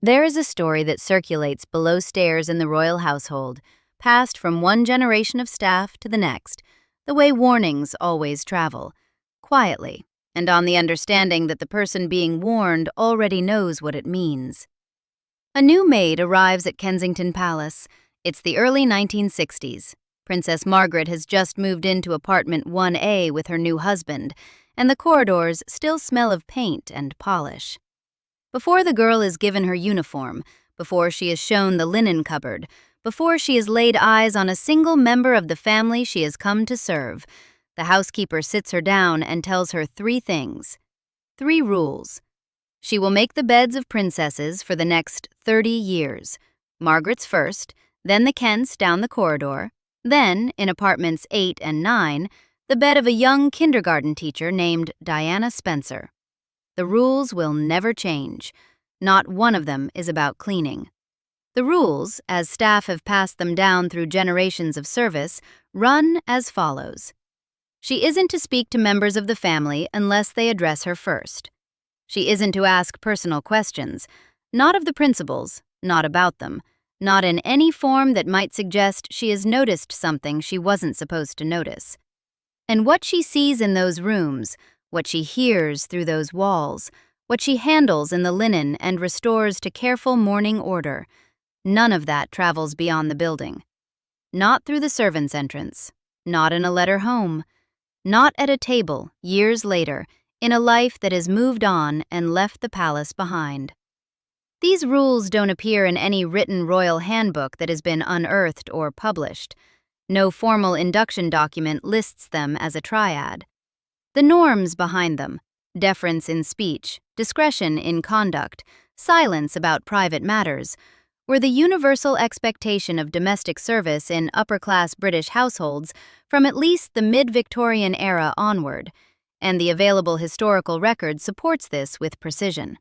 There is a story that circulates below stairs in the royal household, passed from one generation of staff to the next, the way warnings always travel, quietly, and on the understanding that the person being warned already knows what it means. A new maid arrives at Kensington Palace. It's the early 1960s. Princess Margaret has just moved into apartment 1A with her new husband, and the corridors still smell of paint and polish. Before the girl is given her uniform, before she is shown the linen cupboard, before she has laid eyes on a single member of the family she has come to serve, the housekeeper sits her down and tells her three things. 3 rules. She will make the beds of princesses for the next 30 years. Margaret's first, then the Kents down the corridor, then, in apartments 8 and 9, the bed of a young kindergarten teacher named Diana Spencer. The rules will never change. Not one of them is about cleaning. The rules, as staff have passed them down through generations of service, run as follows. She isn't to speak to members of the family unless they address her first. She isn't to ask personal questions, not of the principals, not about them, not in any form that might suggest she has noticed something she wasn't supposed to notice. And what she sees in those rooms, what she hears through those walls, what she handles in the linen and restores to careful morning order, none of that travels beyond the building. Not through the servants' entrance, not in a letter home, not at a table, years later, in a life that has moved on and left the palace behind. These rules don't appear in any written royal handbook that has been unearthed or published. No formal induction document lists them as a triad. The norms behind them, deference in speech, discretion in conduct, silence about private matters, were the universal expectation of domestic service in upper-class British households from at least the mid-Victorian era onward, and the available historical record supports this with precision.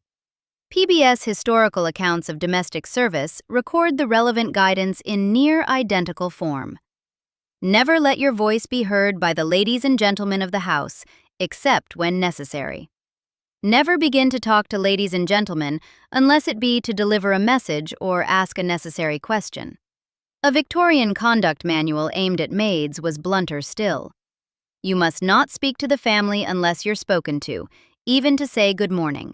PBS historical accounts of domestic service record the relevant guidance in near-identical form. Never let your voice be heard by the ladies and gentlemen of the house, except when necessary. Never begin to talk to ladies and gentlemen unless it be to deliver a message or ask a necessary question. A Victorian conduct manual aimed at maids was blunter still. You must not speak to the family unless you're spoken to, even to say good morning.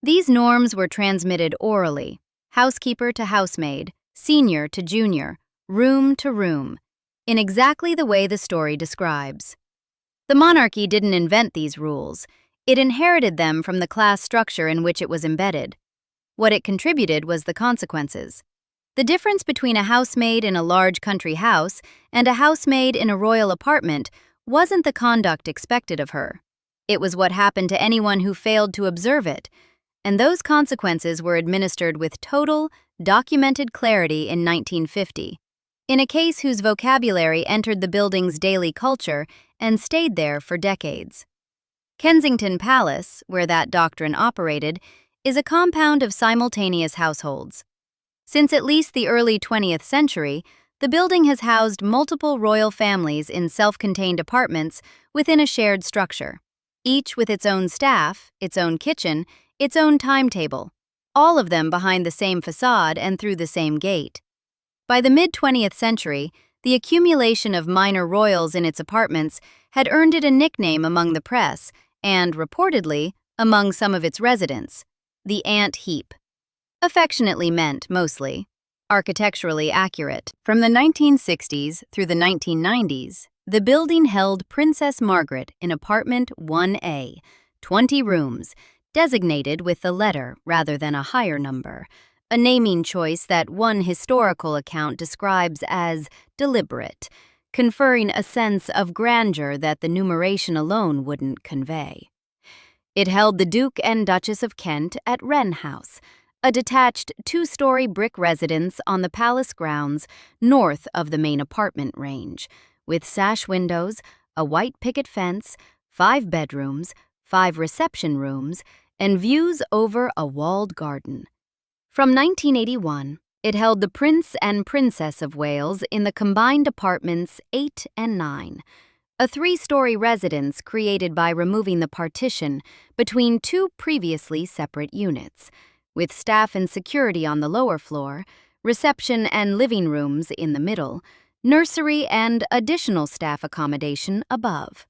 These norms were transmitted orally, housekeeper to housemaid, senior to junior, room to room, in exactly the way the story describes. The monarchy didn't invent these rules. It inherited them from the class structure in which it was embedded. What it contributed was the consequences. The difference between a housemaid in a large country house and a housemaid in a royal apartment wasn't the conduct expected of her. It was what happened to anyone who failed to observe it, and those consequences were administered with total, documented clarity in 1950, in a case whose vocabulary entered the building's daily culture and stayed there for decades. Kensington Palace, where that doctrine operated, is a compound of simultaneous households. Since at least the early 20th century, the building has housed multiple royal families in self-contained apartments within a shared structure, each with its own staff, its own kitchen, its own timetable, all of them behind the same facade and through the same gate. By the mid-20th century, the accumulation of minor royals in its apartments had earned it a nickname among the press and, reportedly, among some of its residents, the ant heap. Affectionately meant, mostly, architecturally accurate. From the 1960s through the 1990s, the building held Princess Margaret in apartment 1A, 20 rooms, designated with the letter rather than a higher number, a naming choice that one historical account describes as deliberate, conferring a sense of grandeur that the numeration alone wouldn't convey. It held the Duke and Duchess of Kent at Wren House, a detached 2-story brick residence on the palace grounds north of the main apartment range, with sash windows, a white picket fence, 5 bedrooms, 5 reception rooms, and views over a walled garden. From 1981, it held the Prince and Princess of Wales in the combined apartments 8 and 9, a 3-story residence created by removing the partition between 2 previously separate units, with staff and security on the lower floor, reception and living rooms in the middle, nursery and additional staff accommodation above.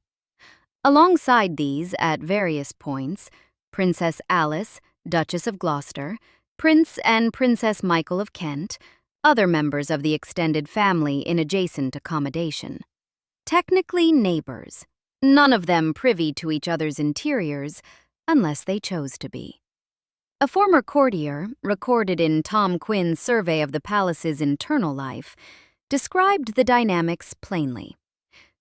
Alongside these, at various points, Princess Alice, Duchess of Gloucester, Prince and Princess Michael of Kent, other members of the extended family in adjacent accommodation. Technically neighbors, none of them privy to each other's interiors, unless they chose to be. A former courtier, recorded in Tom Quinn's survey of the palace's internal life, described the dynamics plainly.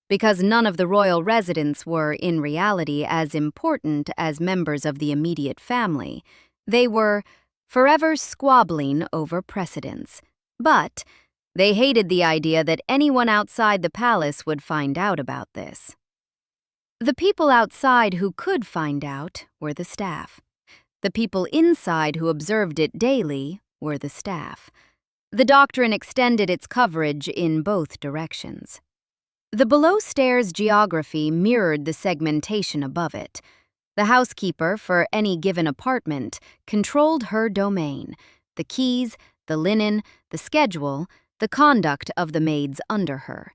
Because none of the royal residents were, in reality, as important as members of the immediate family, they were forever squabbling over precedence. But they hated the idea that anyone outside the palace would find out about this. The people outside who could find out were the staff. The people inside who observed it daily were the staff. The doctrine extended its coverage in both directions. The below-stairs geography mirrored the segmentation above it. The housekeeper for any given apartment controlled her domain, the keys, the linen, the schedule, the conduct of the maids under her.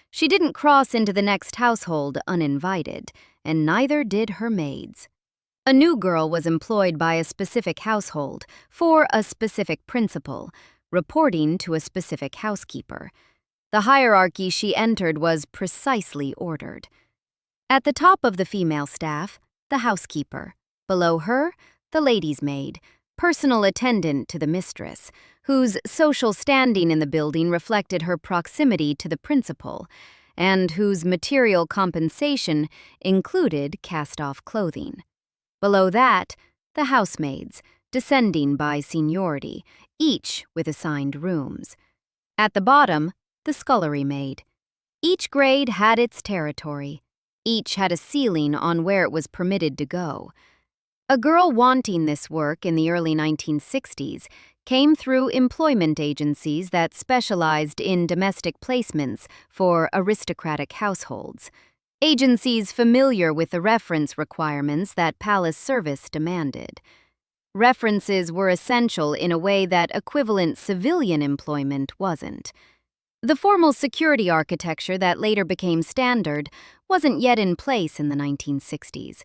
She didn't cross into the next household uninvited, and neither did her maids. A new girl was employed by a specific household for a specific principal, reporting to a specific housekeeper. The hierarchy she entered was precisely ordered. At the top of the female staff, the housekeeper. Below her, the lady's maid, personal attendant to the mistress, whose social standing in the building reflected her proximity to the principal, and whose material compensation included cast-off clothing. Below that, the housemaids, descending by seniority, each with assigned rooms. At the bottom, the scullery maid. Each grade had its territory. Each had a ceiling on where it was permitted to go. A girl wanting this work in the early 1960s came through employment agencies that specialized in domestic placements for aristocratic households. Agencies familiar with the reference requirements that palace service demanded. References were essential in a way that equivalent civilian employment wasn't. The formal security architecture that later became standard wasn't yet in place in the 1960s.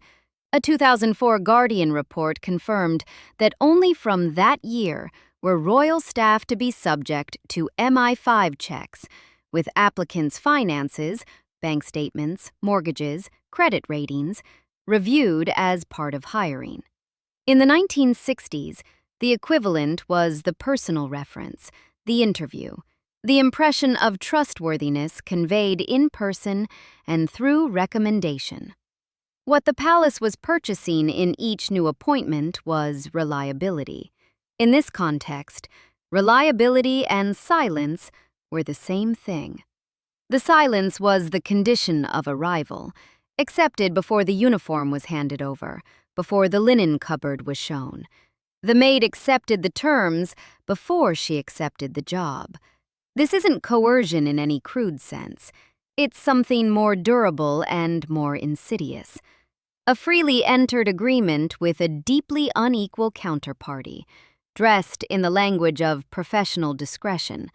A 2004 Guardian report confirmed that only from that year were royal staff to be subject to MI5 checks, with applicants' finances, bank statements, mortgages, credit ratings, reviewed as part of hiring. In the 1960s, the equivalent was the personal reference, the interview, the impression of trustworthiness conveyed in person and through recommendation. What the palace was purchasing in each new appointment was reliability. In this context, reliability and silence were the same thing. The silence was the condition of arrival, accepted before the uniform was handed over, before the linen cupboard was shown. The maid accepted the terms before she accepted the job. This isn't coercion in any crude sense. It's something more durable and more insidious. A freely entered agreement with a deeply unequal counterparty, dressed in the language of professional discretion,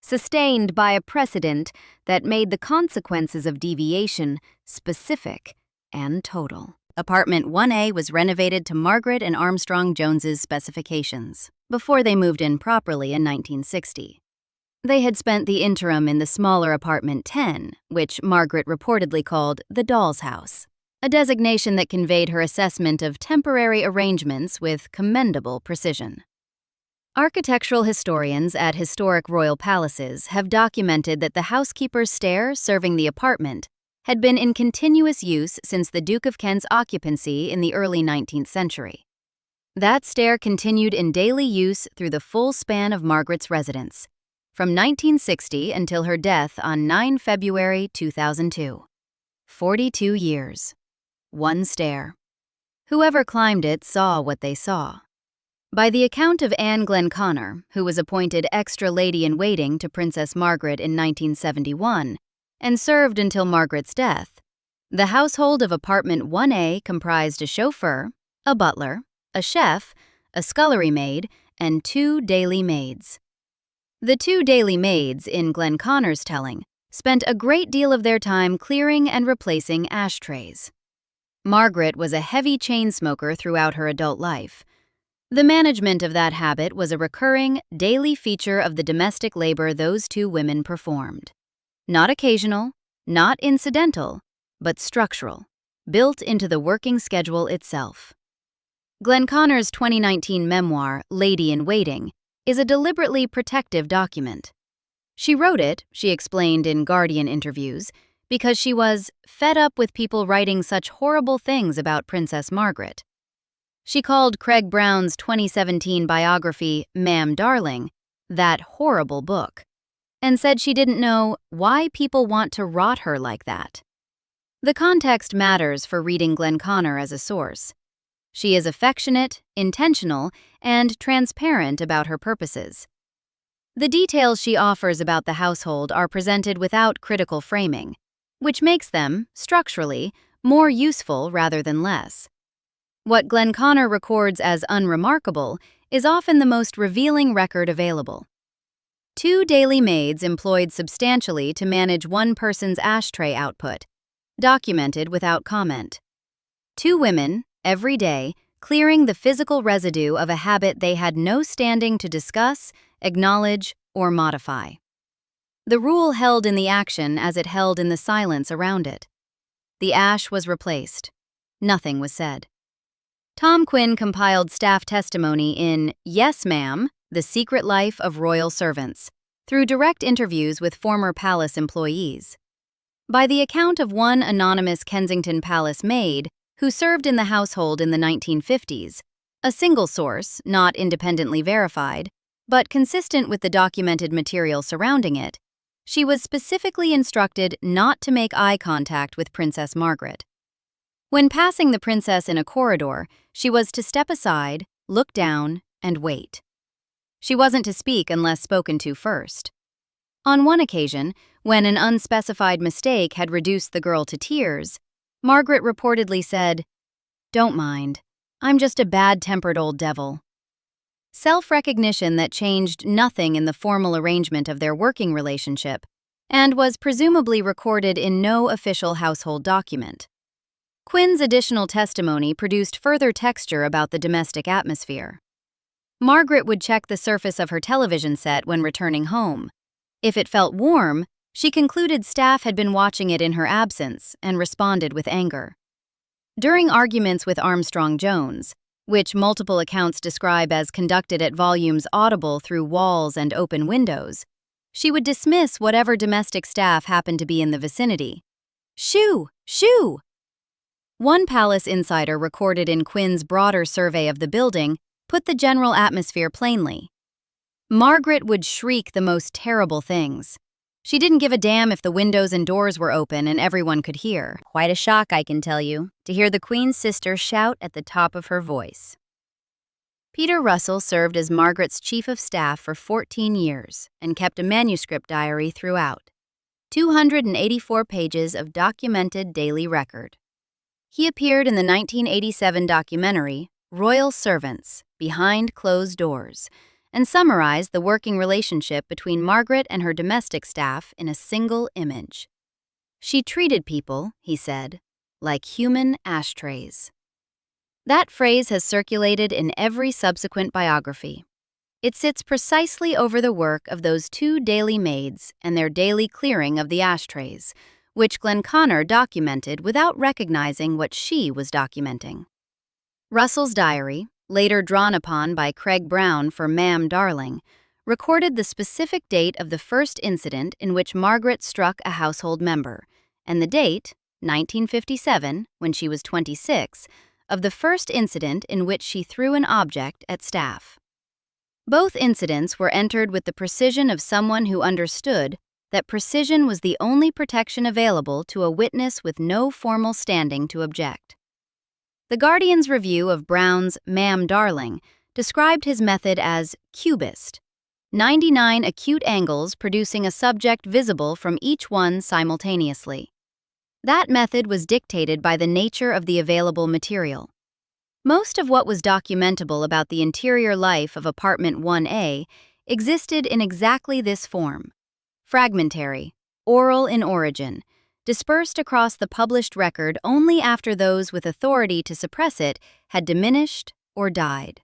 sustained by a precedent that made the consequences of deviation specific and total. Apartment 1A was renovated to Margaret and Armstrong Jones's specifications before they moved in properly in 1960. They had spent the interim in the smaller apartment 10, which Margaret reportedly called the doll's house, a designation that conveyed her assessment of temporary arrangements with commendable precision. Architectural historians at historic royal palaces have documented that the housekeeper's stair serving the apartment had been in continuous use since the Duke of Kent's occupancy in the early 19th century. That stair continued in daily use through the full span of Margaret's residence, from 1960 until her death on 9 February 2002. 42 years. One stair. Whoever climbed it saw what they saw. By the account of Anne Glenconner, who was appointed extra lady-in-waiting to Princess Margaret in 1971 and served until Margaret's death, the household of apartment 1A comprised a chauffeur, a butler, a chef, a scullery maid, and 2 daily maids. The 2 daily maids, in Glenconnor's telling, spent a great deal of their time clearing and replacing ashtrays. Margaret was a heavy chain smoker throughout her adult life. The management of that habit was a recurring, daily feature of the domestic labor those 2 women performed. Not occasional, not incidental, but structural, built into the working schedule itself. Glenconnor's 2019 memoir, Lady in Waiting, is a deliberately protective document. She wrote it, she explained in Guardian interviews, because she was fed up with people writing such horrible things about Princess Margaret. She called Craig Brown's 2017 biography, Ma'am Darling, that horrible book, and said she didn't know why people want to rot her like that. The context matters for reading Glenconnor as a source. She is affectionate, intentional, and transparent about her purposes. The details she offers about the household are presented without critical framing, which makes them, structurally, more useful rather than less. What Glenconnor records as unremarkable is often the most revealing record available. 2 daily maids employed substantially to manage one person's ashtray output, documented without comment. 2 women, every day, clearing the physical residue of a habit they had no standing to discuss, acknowledge, or modify. The rule held in the action as it held in the silence around it. The ash was replaced. Nothing was said. Tom Quinn compiled staff testimony in Yes, Ma'am, The Secret Life of Royal Servants, through direct interviews with former palace employees. By the account of one anonymous Kensington Palace maid who served in the household in the 1950s, a single source, not independently verified, but consistent with the documented material surrounding it, she was specifically instructed not to make eye contact with Princess Margaret. When passing the princess in a corridor, she was to step aside, look down, and wait. She wasn't to speak unless spoken to first. On one occasion, when an unspecified mistake had reduced the girl to tears, Margaret reportedly said, "Don't mind, I'm just a bad-tempered old devil." Self-recognition that changed nothing in the formal arrangement of their working relationship and was presumably recorded in no official household document. Quinn's additional testimony produced further texture about the domestic atmosphere. Margaret would check the surface of her television set when returning home. If it felt warm, she concluded staff had been watching it in her absence and responded with anger. During arguments with Armstrong Jones, which multiple accounts describe as conducted at volumes audible through walls and open windows, she would dismiss whatever domestic staff happened to be in the vicinity. "Shoo! Shoo!" One palace insider recorded in Quinn's broader survey of the building put the general atmosphere plainly. Margaret would shriek the most terrible things. She didn't give a damn if the windows and doors were open and everyone could hear. Quite a shock, I can tell you, to hear the Queen's sister shout at the top of her voice. Peter Russell served as Margaret's chief of staff for 14 years and kept a manuscript diary throughout. 284 pages of documented daily record. He appeared in the 1987 documentary, Royal Servants, Behind Closed Doors, and summarized the working relationship between Margaret and her domestic staff in a single image. She treated people, he said, like human ashtrays. That phrase has circulated in every subsequent biography. It sits precisely over the work of those 2 daily maids and their daily clearing of the ashtrays, which Glenconnor documented without recognizing what she was documenting. Russell's diary, later drawn upon by Craig Brown for Ma'am Darling, recorded the specific date of the first incident in which Margaret struck a household member, and the date, 1957, when she was 26, of the first incident in which she threw an object at staff. Both incidents were entered with the precision of someone who understood that precision was the only protection available to a witness with no formal standing to object. The Guardian's review of Brown's Ma'am Darling described his method as cubist, 99 acute angles producing a subject visible from each one simultaneously. That method was dictated by the nature of the available material. Most of what was documentable about the interior life of apartment 1A existed in exactly this form: fragmentary, oral in origin, dispersed across the published record only after those with authority to suppress it had diminished or died.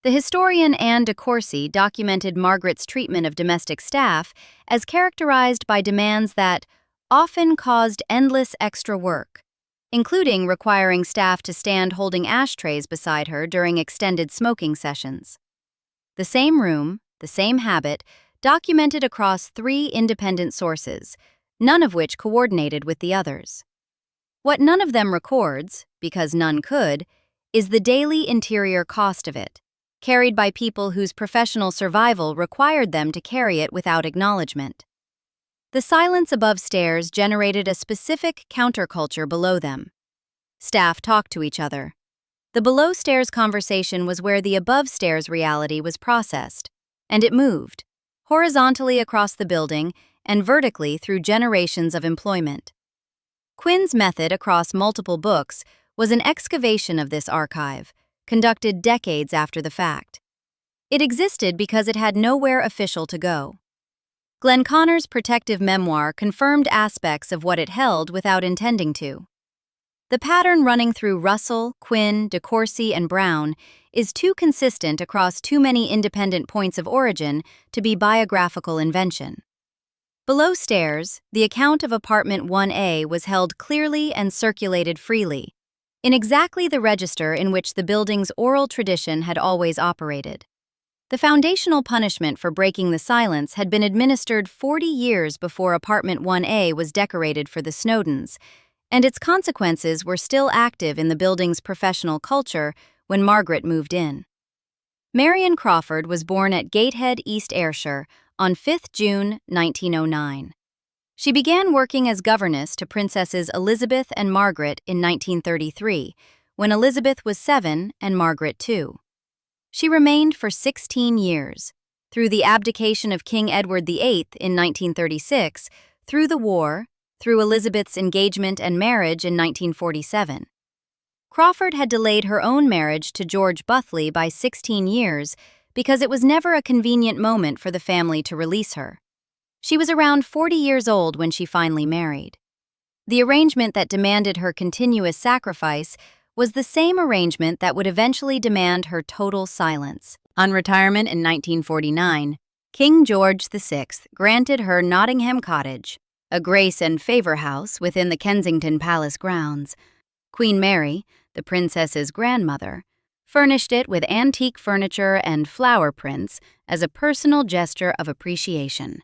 The historian Anne de Courcy documented Margaret's treatment of domestic staff as characterized by demands that often caused endless extra work, including requiring staff to stand holding ashtrays beside her during extended smoking sessions. The same room, the same habit, documented across 3 independent sources, none of which coordinated with the others. What none of them records, because none could, is the daily interior cost of it, carried by people whose professional survival required them to carry it without acknowledgement. The silence above stairs generated a specific counterculture below them. Staff talked to each other. The below-stairs conversation was where the above-stairs reality was processed, and it moved, horizontally across the building and vertically through generations of employment. Quinn's method across multiple books was an excavation of this archive, conducted decades after the fact. It existed because it had nowhere official to go. Glenconnor's protective memoir confirmed aspects of what it held without intending to. The pattern running through Russell, Quinn, de Courcy, and Brown is too consistent across too many independent points of origin to be biographical invention. Below stairs, the account of apartment 1A was held clearly and circulated freely, in exactly the register in which the building's oral tradition had always operated. The foundational punishment for breaking the silence had been administered 40 years before apartment 1A was decorated for the Snowdons, and its consequences were still active in the building's professional culture when Margaret moved in. Marion Crawford was born at Gateshead, East Ayrshire, on 5 June 1909. She began working as governess to Princesses Elizabeth and Margaret in 1933, when Elizabeth was 7 and Margaret 2. She remained for 16 years, through the abdication of King Edward VIII in 1936, through the war, through Elizabeth's engagement and marriage in 1947. Crawford had delayed her own marriage to George Buthley by 16 years because it was never a convenient moment for the family to release her. She was around 40 years old when she finally married. The arrangement that demanded her continuous sacrifice was the same arrangement that would eventually demand her total silence. On retirement in 1949, King George VI granted her Nottingham Cottage, a grace and favor house within the Kensington Palace grounds. Queen Mary, the princess's grandmother, furnished it with antique furniture and flower prints as a personal gesture of appreciation.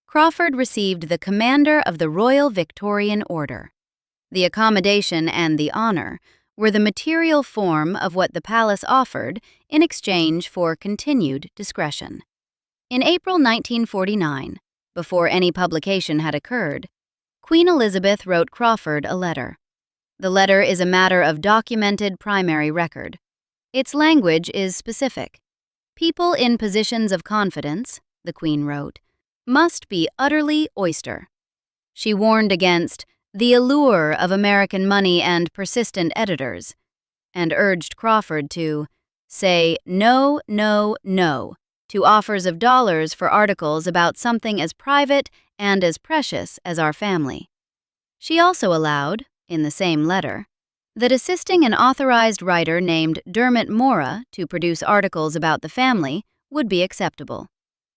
Crawford received the Commander of the Royal Victorian Order. The accommodation and the honor were the material form of what the palace offered in exchange for continued discretion. In April 1949, before any publication had occurred, Queen Elizabeth wrote Crawford a letter. The letter is a matter of documented primary record. Its language is specific. People in positions of confidence, the Queen wrote, must be utterly oyster. She warned against the allure of American money and persistent editors, and urged Crawford to say no, no, no to offers of dollars for articles about something as private and as precious as our family. She also allowed, in the same letter, that assisting an authorized writer named Dermot Mora to produce articles about the family would be acceptable,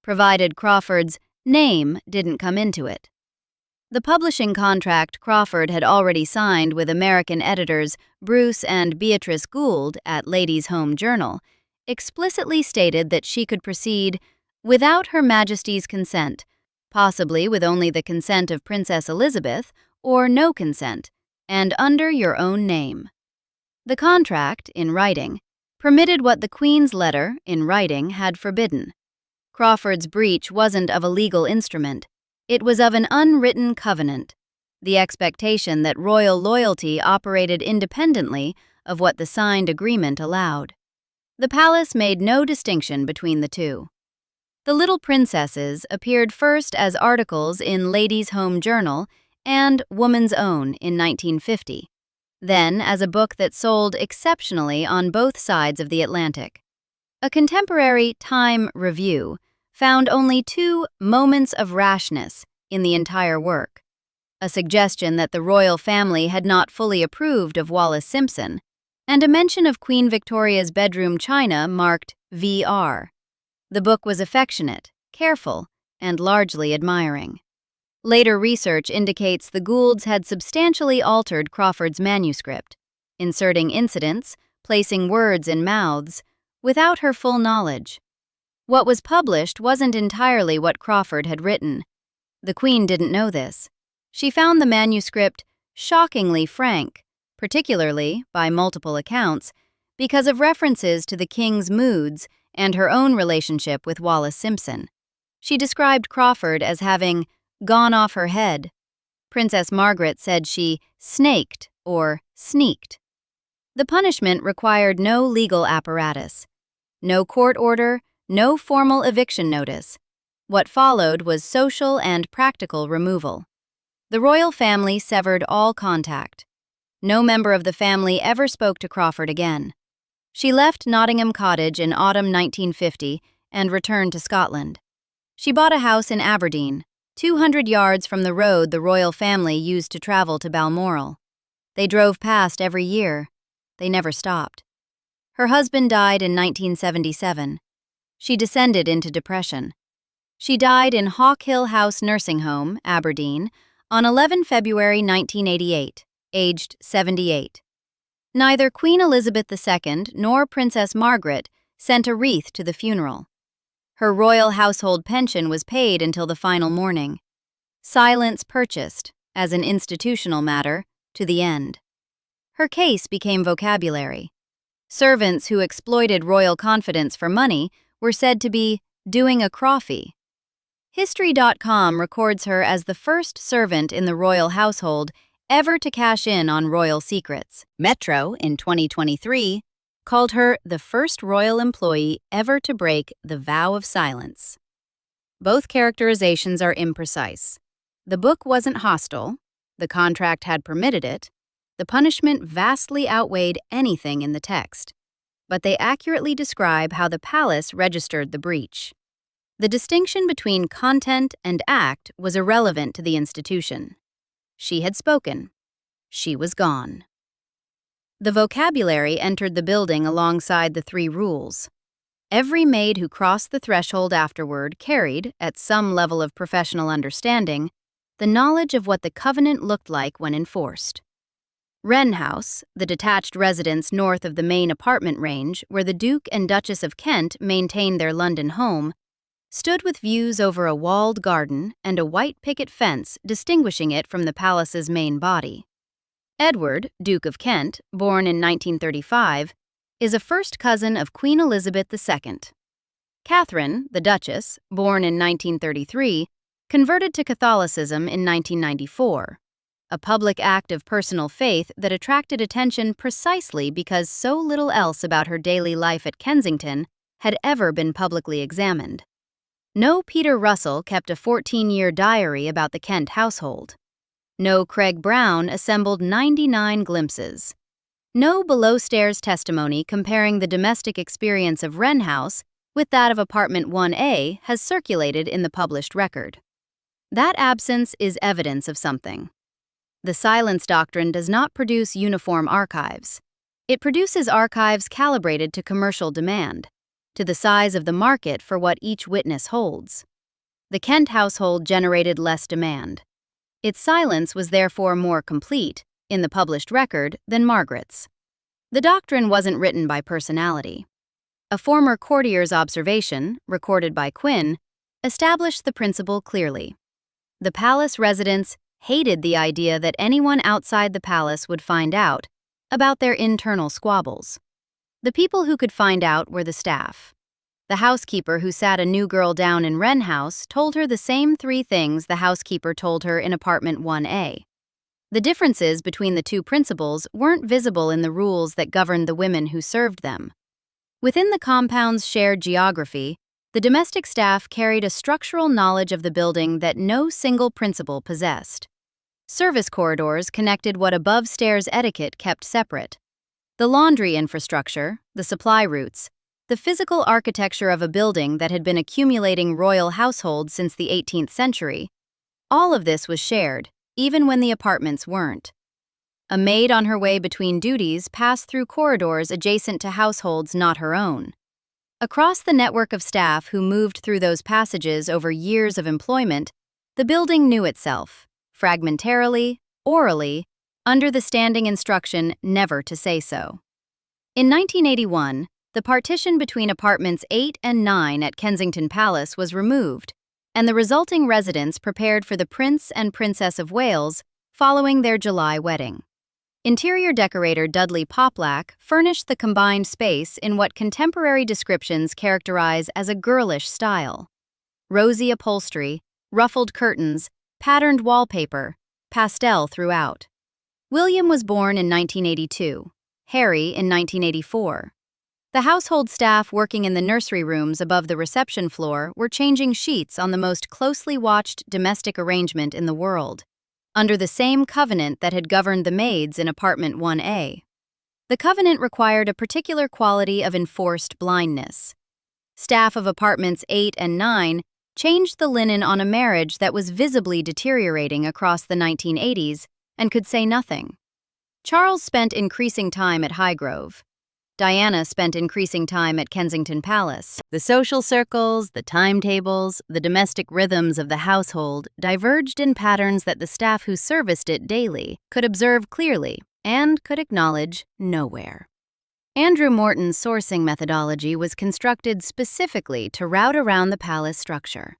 provided Crawford's name didn't come into it. The publishing contract Crawford had already signed with American editors Bruce and Beatrice Gould at Ladies' Home Journal explicitly stated that she could proceed without Her Majesty's consent, possibly with only the consent of Princess Elizabeth, or no consent, and under your own name. The contract, in writing, permitted what the Queen's letter, in writing, had forbidden. Crawford's breach wasn't of a legal instrument. It was of an unwritten covenant, the expectation that royal loyalty operated independently of what the signed agreement allowed. The palace made no distinction between the two. The Little Princesses appeared first as articles in Ladies' Home Journal and Woman's Own in 1950. then as a book that sold exceptionally on both sides of the Atlantic. A contemporary Time review found only 2 moments of rashness in the entire work, a suggestion that the royal family had not fully approved of Wallis Simpson, and a mention of Queen Victoria's bedroom china marked VR. The book was affectionate, careful, and largely admiring. Later research indicates the Goulds had substantially altered Crawford's manuscript, inserting incidents, placing words in mouths, without her full knowledge. What was published wasn't entirely what Crawford had written. The Queen didn't know this. She found the manuscript shockingly frank, particularly, by multiple accounts, because of references to the king's moods and her own relationship with Wallis Simpson. She described Crawford as having gone off her head. Princess Margaret said she snaked or sneaked. The punishment required no legal apparatus. No court order, no formal eviction notice. What followed was social and practical removal. The royal family severed all contact. No member of the family ever spoke to Crawford again. She left Nottingham Cottage in autumn 1950 and returned to Scotland. She bought a house in Aberdeen, 200 yards from the road the royal family used to travel to Balmoral. They drove past every year. They never stopped. Her husband died in 1977. She descended into depression. She died in Hawk Hill House Nursing Home, Aberdeen, on 11 February 1988, aged 78. Neither Queen Elizabeth II nor Princess Margaret sent a wreath to the funeral. Her royal household pension was paid until the final mourning. Silence purchased, as an institutional matter, to the end. Her case became vocabulary. Servants who exploited royal confidence for money were said to be doing a Crawfie. History.com records her as the first servant in the royal household ever to cash in on royal secrets. Metro, in 2023, called her the first royal employee ever to break the vow of silence. Both characterizations are imprecise. The book wasn't hostile. The contract had permitted it. The punishment vastly outweighed anything in the text. But they accurately describe how the palace registered the breach. The distinction between content and act was irrelevant to the institution. She had spoken. She was gone. The vocabulary entered the building alongside the 3 rules. Every maid who crossed the threshold afterward carried, at some level of professional understanding, the knowledge of what the covenant looked like when enforced. Wren House, the detached residence north of the main apartment range where the Duke and Duchess of Kent maintained their London home, stood with views over a walled garden and a white picket fence distinguishing it from the palace's main body. Edward, Duke of Kent, born in 1935, is a first cousin of Queen Elizabeth II. Catherine, the Duchess, born in 1933, converted to Catholicism in 1994. A public act of personal faith that attracted attention precisely because so little else about her daily life at Kensington had ever been publicly examined. No Peter Russell kept a 14-year diary about the Kent household. No Craig Brown assembled 99 glimpses. No below-stairs testimony comparing the domestic experience of Wren House with that of Apartment 1A has circulated in the published record. That absence is evidence of something. The silence doctrine does not produce uniform archives. It produces archives calibrated to commercial demand, to the size of the market for what each witness holds. The Kent household generated less demand. Its silence was therefore more complete, in the published record, than Margaret's. The doctrine wasn't written by personality. A former courtier's observation, recorded by Quinn, established the principle clearly. The palace residents hated the idea that anyone outside the palace would find out about their internal squabbles. The people who could find out were the staff. The housekeeper who sat a new girl down in Wren House told her the same 3 things the housekeeper told her in Apartment 1A. The differences between the 2 principles weren't visible in the rules that governed the women who served them. Within the compound's shared geography, the domestic staff carried a structural knowledge of the building that no single principal possessed. Service corridors connected what above-stairs etiquette kept separate. The laundry infrastructure, the supply routes, the physical architecture of a building that had been accumulating royal households since the 18th century, all of this was shared, even when the apartments weren't. A maid on her way between duties passed through corridors adjacent to households not her own. Across the network of staff who moved through those passages over years of employment, the building knew itself, fragmentarily, orally, under the standing instruction never to say so. In 1981, the partition between apartments 8 and 9 at Kensington Palace was removed, and the resulting residents prepared for the Prince and Princess of Wales following their July wedding. Interior decorator Dudley Poplack furnished the combined space in what contemporary descriptions characterize as a girlish style. Rosy upholstery, ruffled curtains, patterned wallpaper, pastel throughout. William was born in 1982, Harry in 1984. The household staff working in the nursery rooms above the reception floor were changing sheets on the most closely watched domestic arrangement in the world, under the same covenant that had governed the maids in apartment 1A. The covenant required a particular quality of enforced blindness. Staff of apartments 8 and 9 changed the linen on a marriage that was visibly deteriorating across the 1980s and could say nothing. Charles spent increasing time at Highgrove. Diana spent increasing time at Kensington Palace. The social circles, the timetables, the domestic rhythms of the household diverged in patterns that the staff who serviced it daily could observe clearly and could acknowledge nowhere. Andrew Morton's sourcing methodology was constructed specifically to route around the palace structure.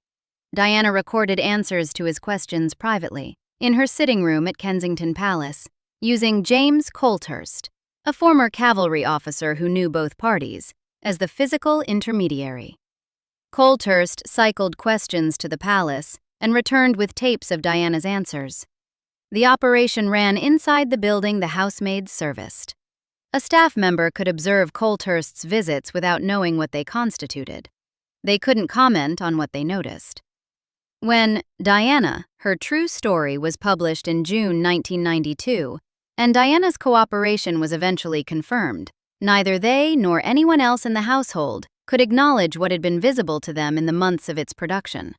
Diana recorded answers to his questions privately, in her sitting room at Kensington Palace, using James Colthurst, a former cavalry officer who knew both parties, as the physical intermediary. Colthurst cycled questions to the palace and returned with tapes of Diana's answers. The operation ran inside the building the housemaids serviced. A staff member could observe Colthurst's visits without knowing what they constituted. They couldn't comment on what they noticed. When Diana, Her True Story was published in June 1992, and Diana's cooperation was eventually confirmed, neither they nor anyone else in the household could acknowledge what had been visible to them in the months of its production.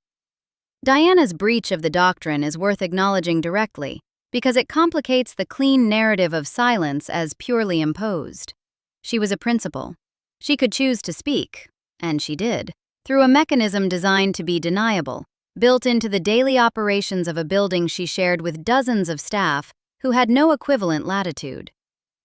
Diana's breach of the doctrine is worth acknowledging directly because it complicates the clean narrative of silence as purely imposed. She was a principal. She could choose to speak, and she did, through a mechanism designed to be deniable, built into the daily operations of a building she shared with dozens of staff who had no equivalent latitude.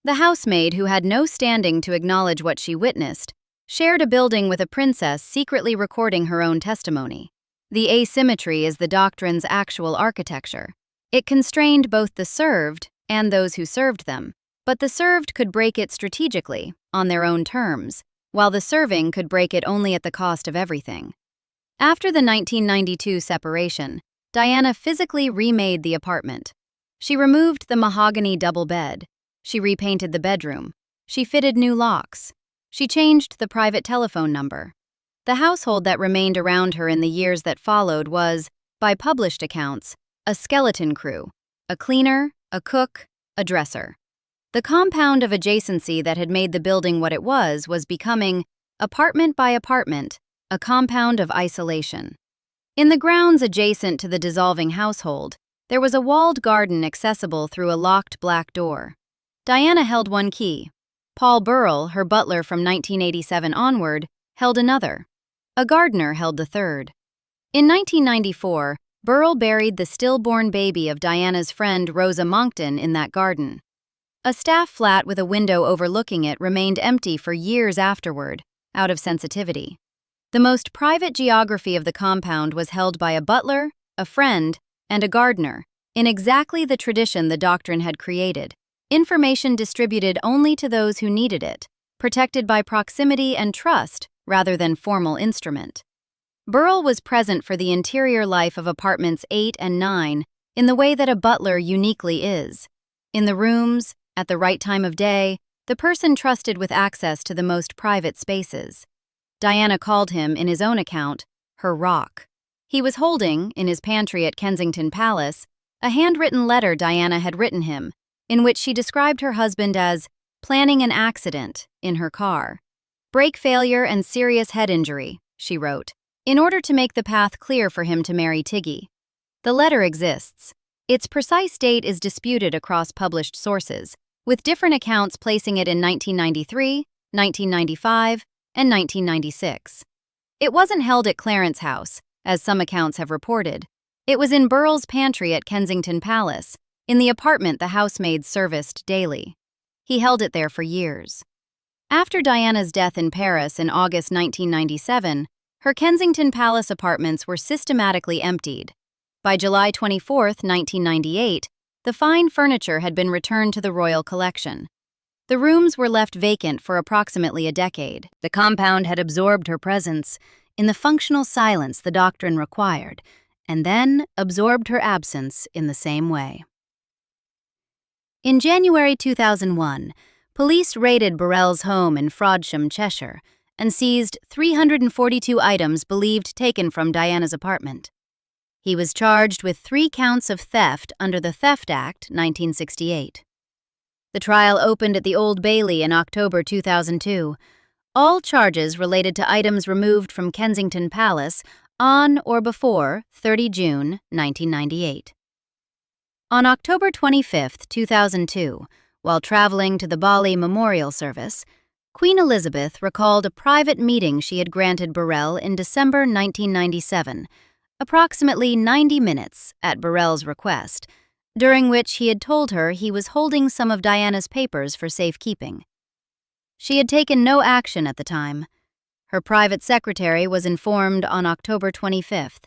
The housemaid, who had no standing to acknowledge what she witnessed, shared a building with a princess secretly recording her own testimony. The asymmetry is the doctrine's actual architecture. It constrained both the served and those who served them, but the served could break it strategically, on their own terms, while the serving could break it only at the cost of everything. After the 1992 separation, Diana physically remade the apartment. She removed the mahogany double bed. She repainted the bedroom. She fitted new locks. She changed the private telephone number. The household that remained around her in the years that followed was, by published accounts, a skeleton crew, a cleaner, a cook, a dresser. The compound of adjacency that had made the building what it was becoming, apartment by apartment, a compound of isolation. In the grounds adjacent to the dissolving household, there was a walled garden accessible through a locked black door. Diana held one key. Paul Burrell, her butler from 1987 onward, held another. A gardener held the third. In 1994, Burrell buried the stillborn baby of Diana's friend Rosa Monckton in that garden. A staff flat with a window overlooking it remained empty for years afterward, out of sensitivity. The most private geography of the compound was held by a butler, a friend, and a gardener, in exactly the tradition the doctrine had created, information distributed only to those who needed it, protected by proximity and trust rather than formal instrument. Burrell was present for the interior life of apartments 8 and 9 in the way that a butler uniquely is. In the rooms, at the right time of day, the person trusted with access to the most private spaces. Diana called him, in his own account, her rock. He was holding, in his pantry at Kensington Palace, a handwritten letter Diana had written him, in which she described her husband as planning an accident in her car. Brake failure and serious head injury, she wrote, in order to make the path clear for him to marry Tiggy. The letter exists. Its precise date is disputed across published sources, with different accounts placing it in 1993, 1995, and 1996. It wasn't held at Clarence House, as some accounts have reported. It was in Burrell's pantry at Kensington Palace, in the apartment the housemaids serviced daily. He held it there for years. After Diana's death in Paris in August 1997, her Kensington Palace apartments were systematically emptied. By July 24, 1998, the fine furniture had been returned to the royal collection. The rooms were left vacant for approximately a decade. The compound had absorbed her presence in the functional silence the doctrine required, and then absorbed her absence in the same way. In January 2001, police raided Burrell's home in Frodsham, Cheshire, and seized 342 items believed taken from Diana's apartment. He was charged with 3 counts of theft under the Theft Act, 1968. The trial opened at the Old Bailey in October 2002. All charges related to items removed from Kensington Palace on or before 30 June 1998. On October 25, 2002, while traveling to the Bali memorial service, Queen Elizabeth recalled a private meeting she had granted Burrell in December 1997, approximately 90 minutes at Burrell's request, during which he had told her he was holding some of Diana's papers for safekeeping. She had taken no action at the time. Her private secretary was informed on October 25th.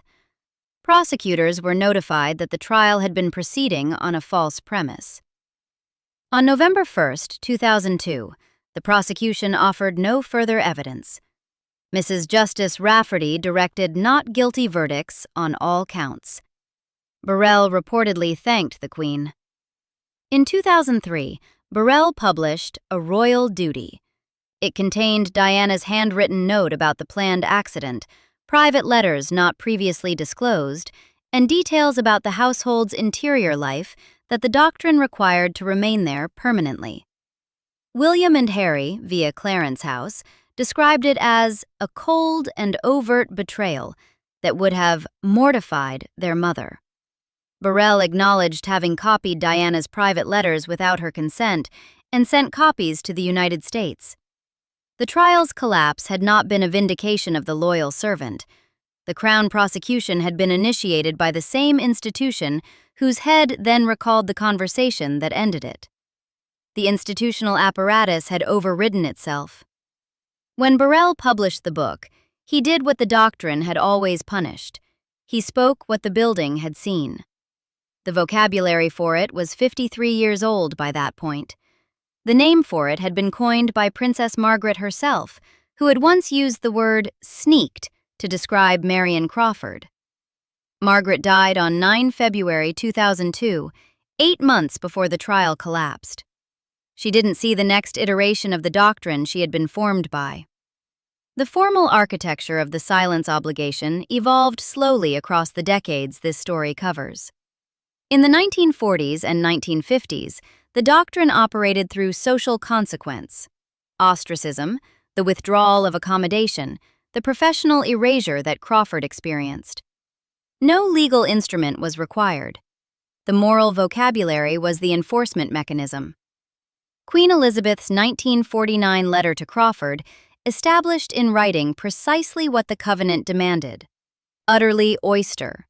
Prosecutors were notified that the trial had been proceeding on a false premise. On November 1, 2002, the prosecution offered no further evidence. Mrs. Justice Rafferty directed not guilty verdicts on all counts. Burrell reportedly thanked the Queen. In 2003, Burrell published A Royal Duty. It contained Diana's handwritten note about the planned accident, private letters not previously disclosed, and details about the household's interior life that the doctrine required to remain there permanently. William and Harry, via Clarence House, described it as a cold and overt betrayal that would have mortified their mother. Burrell acknowledged having copied Diana's private letters without her consent and sent copies to the United States. The trial's collapse had not been a vindication of the loyal servant. The Crown prosecution had been initiated by the same institution whose head then recalled the conversation that ended it. The institutional apparatus had overridden itself. When Burrell published the book, he did what the doctrine had always punished. He spoke what the building had seen. The vocabulary for it was 53 years old by that point. The name for it had been coined by Princess Margaret herself, who had once used the word sneaked to describe Marion Crawford. Margaret died on 9 February 2002, 8 months before the trial collapsed. She didn't see the next iteration of the doctrine she had been formed by. The formal architecture of the silence obligation evolved slowly across the decades this story covers. In the 1940s and 1950s, the doctrine operated through social consequence, ostracism, the withdrawal of accommodation, the professional erasure that Crawford experienced. No legal instrument was required. The moral vocabulary was the enforcement mechanism. Queen Elizabeth's 1949 letter to Crawford established in writing precisely what the covenant demanded, utterly oyster,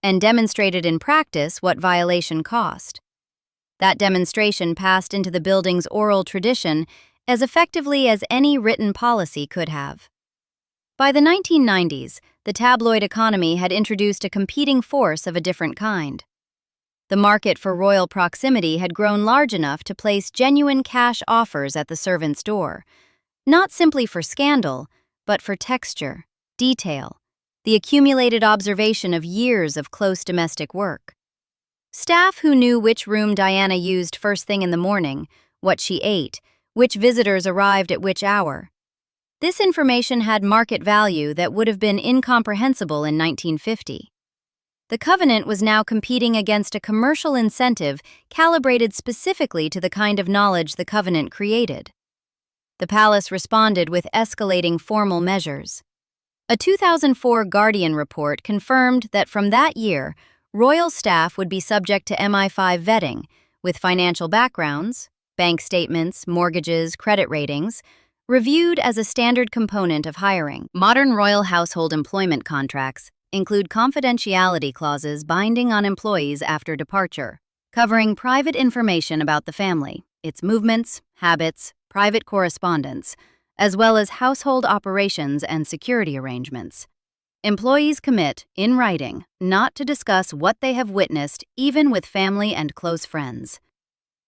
and demonstrated in practice what violation cost. That demonstration passed into the building's oral tradition as effectively as any written policy could have. By the 1990s, the tabloid economy had introduced a competing force of a different kind. The market for royal proximity had grown large enough to place genuine cash offers at the servant's door, not simply for scandal, but for texture, detail, the accumulated observation of years of close domestic work. Staff who knew which room Diana used first thing in the morning, what she ate, which visitors arrived at which hour. This information had market value that would have been incomprehensible in 1950. The Covenant was now competing against a commercial incentive calibrated specifically to the kind of knowledge the Covenant created. The palace responded with escalating formal measures. A 2004 Guardian report confirmed that from that year, royal staff would be subject to MI5 vetting, with financial backgrounds, bank statements, mortgages, credit ratings, reviewed as a standard component of hiring. Modern royal household employment contracts include confidentiality clauses binding on employees after departure, covering private information about the family, its movements, habits, private correspondence, as well as household operations and security arrangements. Employees commit, in writing, not to discuss what they have witnessed, even with family and close friends.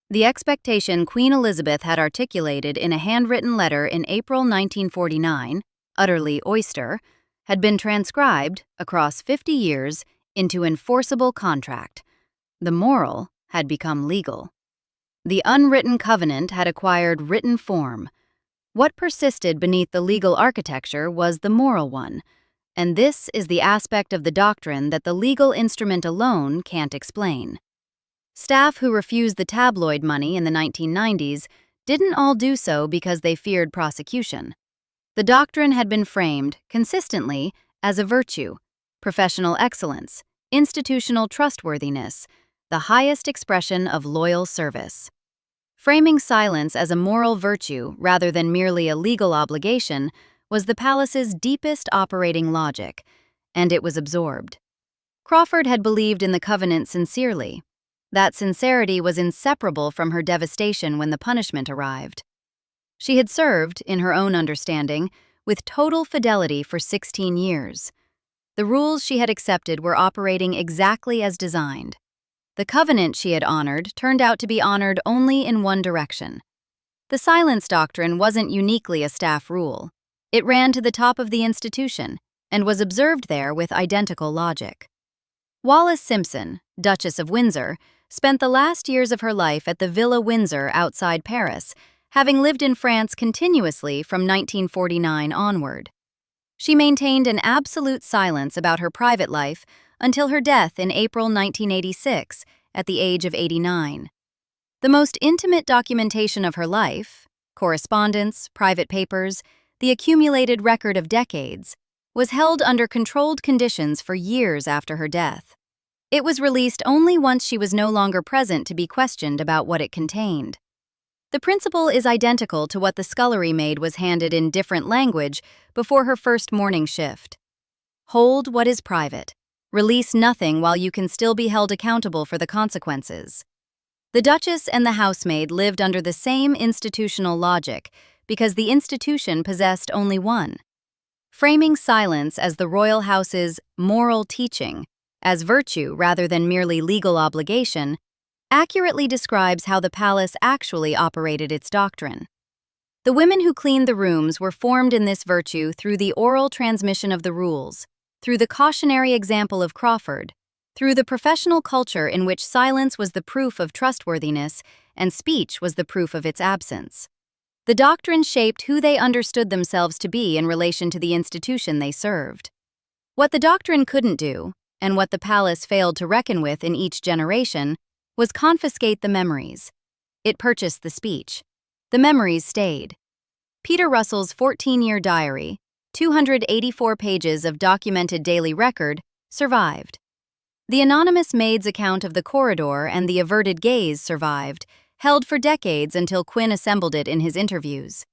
The expectation Queen Elizabeth had articulated in a handwritten letter in April 1949, utterly oyster, had been transcribed, across 50 years, into enforceable contract. The moral had become legal. The unwritten covenant had acquired written form. What persisted beneath the legal architecture was the moral one, and this is the aspect of the doctrine that the legal instrument alone can't explain. Staff who refused the tabloid money in the 1990s didn't all do so because they feared prosecution. The doctrine had been framed, consistently, as a virtue, professional excellence, institutional trustworthiness, the highest expression of loyal service. Framing silence as a moral virtue rather than merely a legal obligation was the palace's deepest operating logic, and it was absorbed. Crawford had believed in the covenant sincerely. That sincerity was inseparable from her devastation when the punishment arrived. She had served, in her own understanding, with total fidelity for 16 years. The rules she had accepted were operating exactly as designed. The covenant she had honored turned out to be honored only in one direction. The silence doctrine wasn't uniquely a staff rule. It ran to the top of the institution and was observed there with identical logic. Wallis Simpson, Duchess of Windsor, spent the last years of her life at the Villa Windsor outside Paris, having lived in France continuously from 1949 onward. She maintained an absolute silence about her private life until her death in April 1986, at the age of 89. The most intimate documentation of her life, correspondence, private papers, the accumulated record of decades, was held under controlled conditions for years after her death. It was released only once she was no longer present to be questioned about what it contained. The principle is identical to what the scullery maid was handed in different language before her first morning shift. Hold what is private. Release nothing while you can still be held accountable for the consequences. The Duchess and the housemaid lived under the same institutional logic because the institution possessed only one. Framing silence as the royal house's moral teaching, as virtue rather than merely legal obligation, accurately describes how the palace actually operated its doctrine. The women who cleaned the rooms were formed in this virtue through the oral transmission of the rules, through the cautionary example of Crawford, through the professional culture in which silence was the proof of trustworthiness and speech was the proof of its absence. The doctrine shaped who they understood themselves to be in relation to the institution they served. What the doctrine couldn't do, and what the palace failed to reckon with in each generation, was confiscate the memories. It purchased the speech. The memories stayed. Peter Russell's 14-year diary, 284 pages of documented daily record, survived. The anonymous maid's account of the corridor and the averted gaze survived, held for decades until Quinn assembled it in his interviews.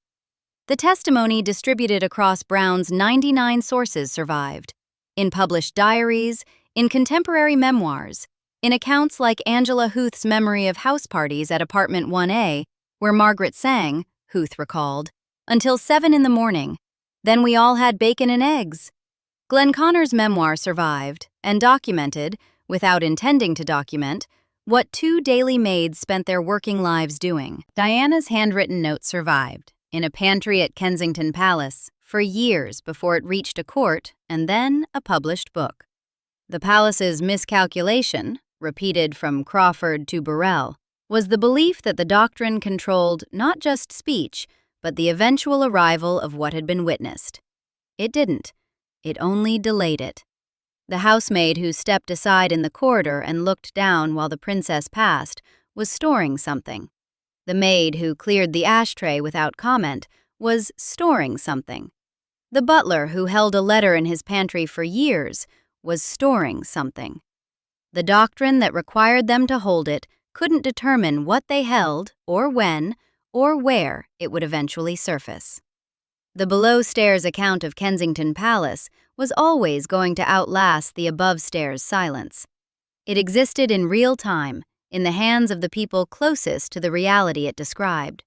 The testimony distributed across Brown's 99 sources survived, in published diaries, in contemporary memoirs, in accounts like Angela Huth's memory of house parties at apartment 1A, where Margaret sang, Huth recalled, until 7 in the morning. Then we all had bacon and eggs. Glenn Connor's memoir survived and documented, without intending to document, what 2 daily maids spent their working lives doing. Diana's handwritten note survived, in a pantry at Kensington Palace, for years before it reached a court and then a published book. The palace's miscalculation, repeated from Crawford to Burrell, was the belief that the doctrine controlled not just speech, but the eventual arrival of what had been witnessed. It didn't. It only delayed it. The housemaid who stepped aside in the corridor and looked down while the princess passed was storing something. The maid who cleared the ashtray without comment was storing something. The butler who held a letter in his pantry for years was storing something. The doctrine that required them to hold it couldn't determine what they held, or when, or where it would eventually surface. The below-stairs account of Kensington Palace was always going to outlast the above-stairs silence. It existed in real time, in the hands of the people closest to the reality it described.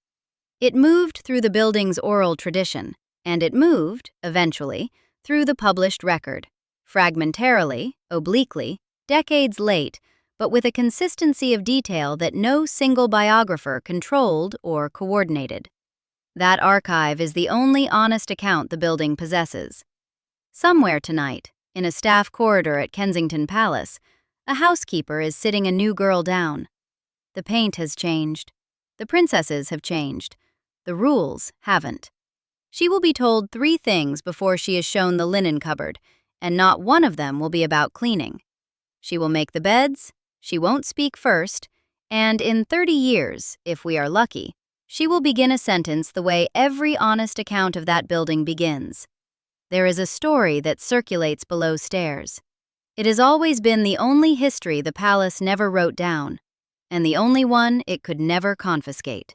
It moved through the building's oral tradition, and it moved, eventually, through the published record, fragmentarily, obliquely, decades late, but with a consistency of detail that no single biographer controlled or coordinated. That archive is the only honest account the building possesses. Somewhere tonight, in a staff corridor at Kensington Palace, a housekeeper is sitting a new girl down. The paint has changed. The princesses have changed. The rules haven't. She will be told 3 things before she is shown the linen cupboard, and not one of them will be about cleaning. She will make the beds, she won't speak first, and in 30 years, if we are lucky, she will begin a sentence the way every honest account of that building begins. There is a story that circulates below stairs. It has always been the only history the palace never wrote down, and the only one it could never confiscate.